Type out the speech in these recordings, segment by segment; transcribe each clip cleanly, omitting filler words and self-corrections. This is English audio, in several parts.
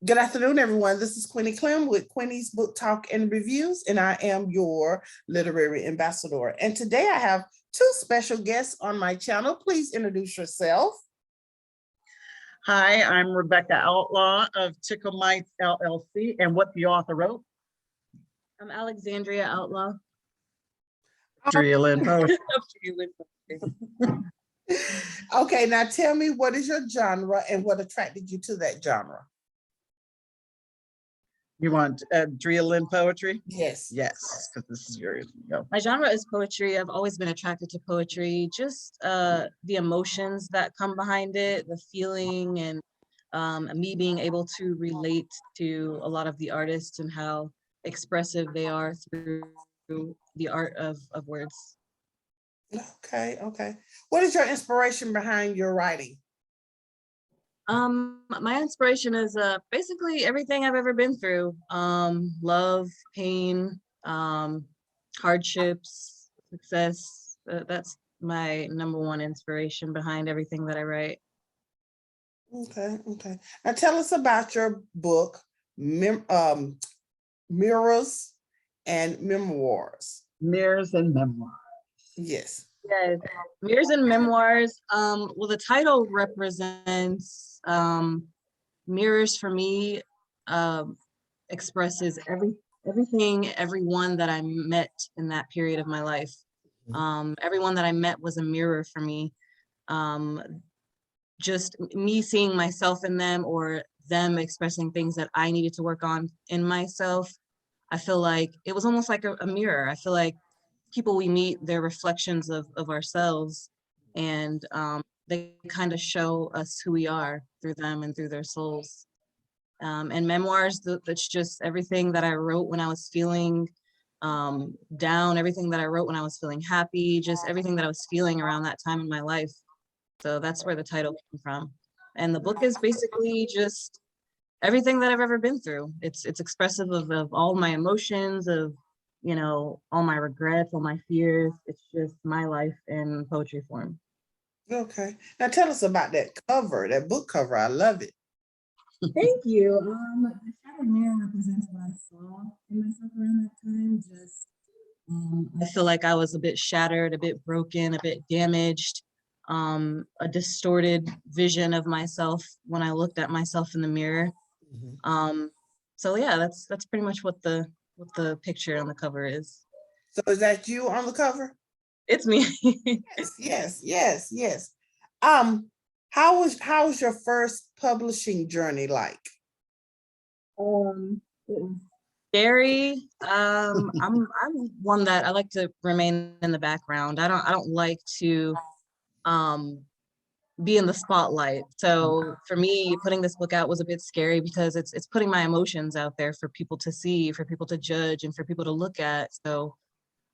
Good afternoon, everyone. This is Queenie Clem with Queenie's Book Talk and Reviews, and I am your literary ambassador. And today I have two special guests on my channel. Please introduce yourself. Hi, I'm Rebecca Outlaw of Tickle Mites LLC and What the Author Wrote. I'm Alexandria Outlaw. Drill Post. Okay, now tell me, what is your genre and what attracted you to that genre? You want drill in poetry? Yes. Yes, because this is yours. Go. My genre is poetry. I've always been attracted to poetry, just the emotions that come behind it, the feeling, and me being able to relate to a lot of the artists and how expressive they are through the art of words. Okay. What is your inspiration behind your writing? My inspiration is basically everything I've ever been through. Love, pain, hardships, success. That's my number one inspiration behind everything that I write. Okay. Now tell us about your book, Mirrors and Memoirs. Mirrors and Memoirs. Yes. Yes, Mirrors and Memoirs. Well, the title represents mirrors for me. Expresses everything, everyone that I met in that period of my life. Everyone that I met was a mirror for me. Just me seeing myself in them, or them expressing things that I needed to work on in myself. I feel like it was almost like a mirror. I feel like people we meet, they're reflections of ourselves, and they kind of show us who we are through them and through their souls. And memoirs, that's just everything that I wrote when I was feeling down, everything that I wrote when I was feeling happy, just everything that I was feeling around that time in my life. So that's where the title came from. And the book is basically just everything that I've ever been through. It's expressive of all my emotions, of all my regrets, all my fears. It's just my life in poetry form. Okay. Now tell us about that cover, that book cover. I love it. Thank you. The shattered mirror represents what I saw in myself around that time. Just I feel like I was a bit shattered, a bit broken, a bit damaged, a distorted vision of myself when I looked at myself in the mirror. So yeah, that's pretty much what the picture on the cover is. So is that you on the cover? It's me. Yes. How was your first publishing journey like? It was scary. I'm one that I like to remain in the background. I don't like to be in the spotlight. So for me, putting this book out was a bit scary because it's putting my emotions out there for people to see, for people to judge, and for people to look at. So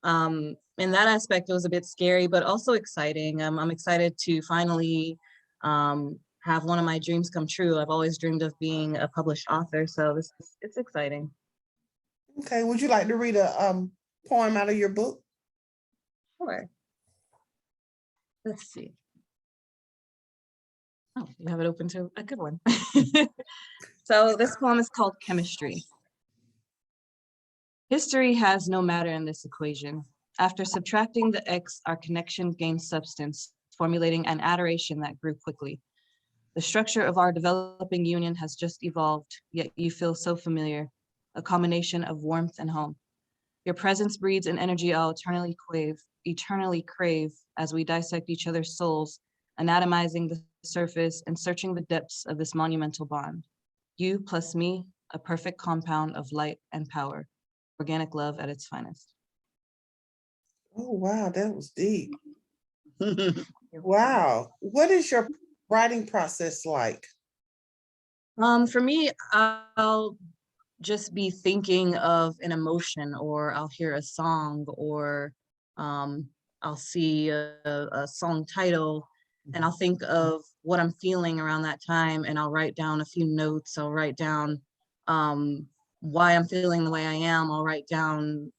in that aspect, it was a bit scary, but also exciting. I'm excited to finally have one of my dreams come true. I've always dreamed of being a published author, so it's exciting. Okay, would you like to read a poem out of your book? Sure. Let's see. Oh, you have it open to a good one. So this poem is called Chemistry. History has no matter in this equation. After subtracting the X, our connection gained substance, formulating an adoration that grew quickly. The structure of our developing union has just evolved, yet you feel so familiar, a combination of warmth and home. Your presence breeds an energy I'll eternally crave as we dissect each other's souls, anatomizing the surface and searching the depths of this monumental bond. You plus me, a perfect compound of light and power, organic love at its finest. Oh, wow, that was deep. Wow. What is your writing process like? For me, I'll just be thinking of an emotion, or I'll hear a song, or I'll see a song title, and I'll think of what I'm feeling around that time, and I'll write down a few notes. I'll write down why I'm feeling the way I am. I'll write down,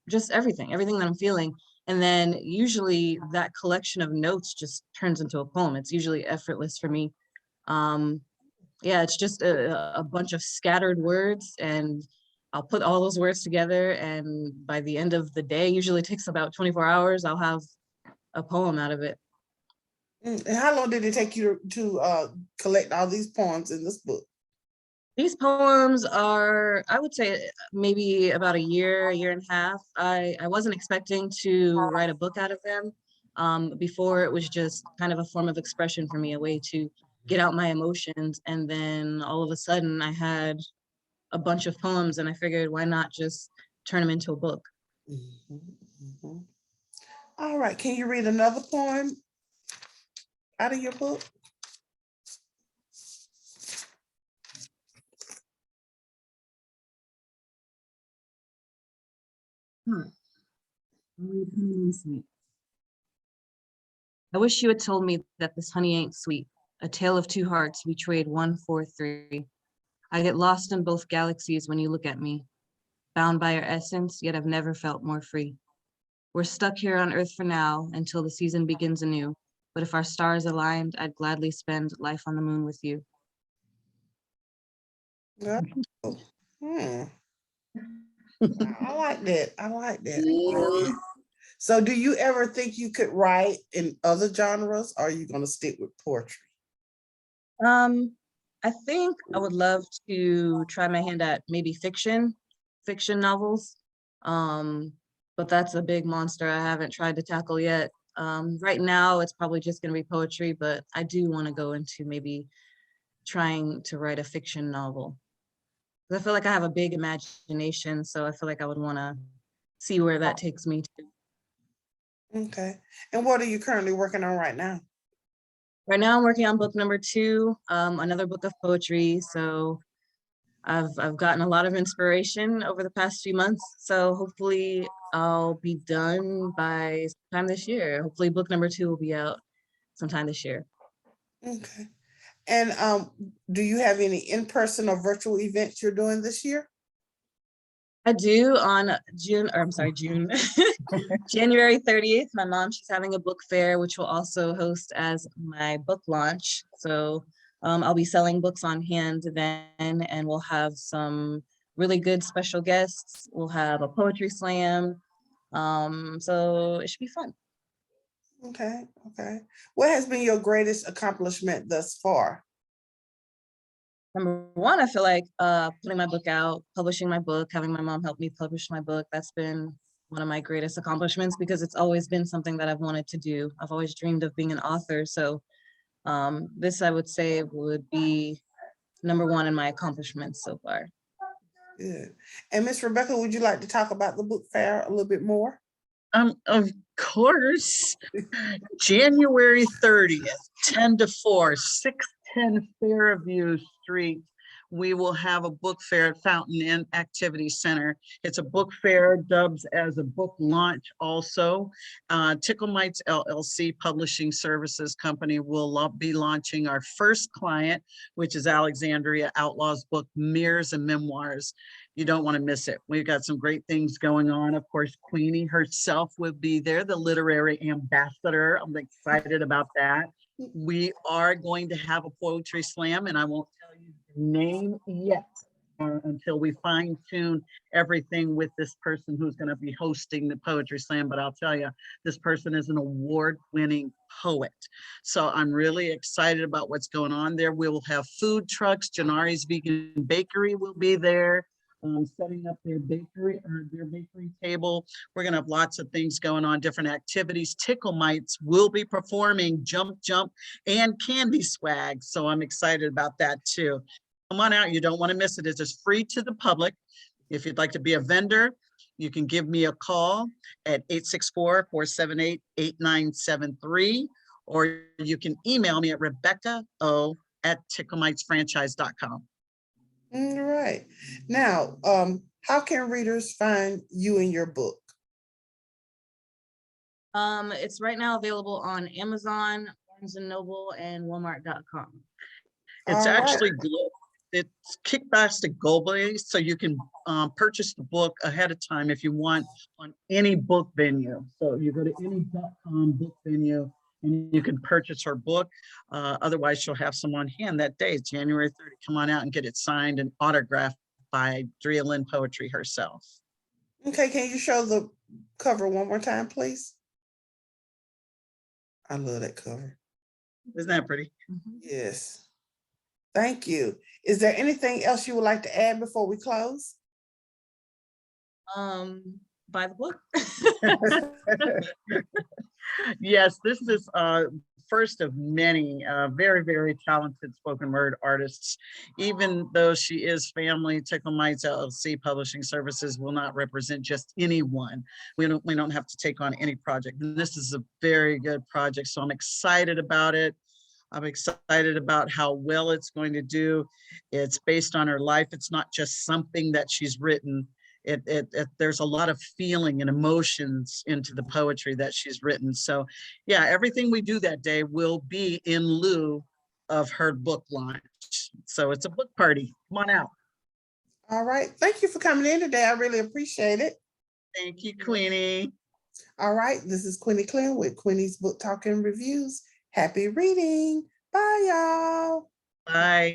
just everything that I'm feeling. And then usually that collection of notes just turns into a poem. It's usually effortless for me. yeah, it's just a bunch of scattered words, and I'll put all those words together, and by the end of the day, usually it takes about 24 hours, I'll have a poem out of it. And how long did it take you to collect all these poems in this book? These poems are, I would say, maybe about a year and a half. I wasn't expecting to write a book out of them. Before, it was just kind of a form of expression for me, a way to get out my emotions. And then all of a sudden I had a bunch of poems, and I figured, why not just turn them into a book? Mhm, mhm. All right, can you read another poem out of your book? I wish you had told me that this honey ain't sweet. A tale of two hearts, we trade one for three. I get lost in both galaxies when you look at me, bound by your essence, yet I've never felt more free. We're stuck here on Earth for now until the season begins anew. But if our stars aligned, I'd gladly spend life on the moon with you. Oh, hmm. I like that. I like that. So do you ever think you could write in other genres, or are you going to stick with poetry? I think I would love to try my hand at maybe fiction novels. But that's a big monster I haven't tried to tackle yet. Right now, it's probably just going to be poetry, but I do want to go into maybe trying to write a fiction novel. I feel like I have a big imagination, so I feel like I would want to see where that takes me to. Okay. And what are you currently working on right now? Right now, I'm working on book number 2, another book of poetry. So I've gotten a lot of inspiration over the past few months. So hopefully I'll be done by sometime this year. Hopefully book number 2 will be out sometime this year. Okay. And do you have any in-person or virtual events you're doing this year? I do on June, or I'm sorry, June, January 30th. My mom, she's having a book fair, which will also host as my book launch. So I'll be selling books on hand then, and we'll have some really good special guests. We'll have a poetry slam. So it should be fun. Okay. Okay. What has been your greatest accomplishment thus far? Number one, I feel like putting my book out, publishing my book, having my mom help me publish my book, that's been one of my greatest accomplishments because it's always been something that I've wanted to do. I've always dreamed of being an author. So this, I would say, would be number one in my accomplishments so far. Good. And Miss Rebecca, would you like to talk about the book fair a little bit more? Of course. January 30th, 10 to 4, 610 Fairview Street. We will have a book fair at Fountain Inn Activity Center. It's a book fair dubbed as a book launch also. Tickle Mites LLC Publishing Services Company will be launching our first client, which is Alexandria Outlaw's book, Mirrors and Memoirs. You don't want to miss it. We've got some great things going on. Of course, Queenie herself will be there, the literary ambassador. I'm excited about that. We are going to have a poetry slam, and I won't tell you the name yet until we fine tune everything with this person who's going to be hosting the poetry slam. But I'll tell you, this person is an award-winning poet. So I'm really excited about what's going on there. We will have food trucks. Janari's Vegan Bakery will be there. Setting up their bakery table. We're going to have lots of things going on, different activities. Tickle Mites will be performing Jump, and candy swag. So I'm excited about that too. Come on out. You don't want to miss it. It's just free to the public. If you'd like to be a vendor, you can give me a call at 864-478-8973, or you can email me at rebecca@ticklemitesfranchise.com. All right. Now, how can readers find you and your book? It's right now available on Amazon, Barnes & Noble, and Walmart.com. It's All actually right. it's kickbastic globally, so you can purchase the book ahead of time if you want on any book venue. So you go to any .com book venue and you can purchase her book. Otherwise, she'll have some on hand that day, January 30. Come on out and get it signed and autographed by Drea Lynn Poetry herself. Okay, can you show the cover one more time, please? I love that cover. Isn't that pretty? Yes. Thank you. Is there anything else you would like to add before we close? Buy the book. Yes, this is first of many very, very talented spoken word artists. Even though she is family, Tickle Mites LLC Publishing Services will not represent just anyone. We don't have to take on any project. And this is a very good project, so I'm excited about it. I'm excited about how well it's going to do. It's based on her life. It's not just something that she's written. There's a lot of feeling and emotions into the poetry that she's written. So yeah, everything we do that day will be in lieu of her book launch. So it's a book party. Come on out. All right. Thank you for coming in today. I really appreciate it. Thank you, Queenie. All right. This is Queenie Clem with Queenie's Book Talk and Reviews. Happy reading. Bye, y'all. Bye.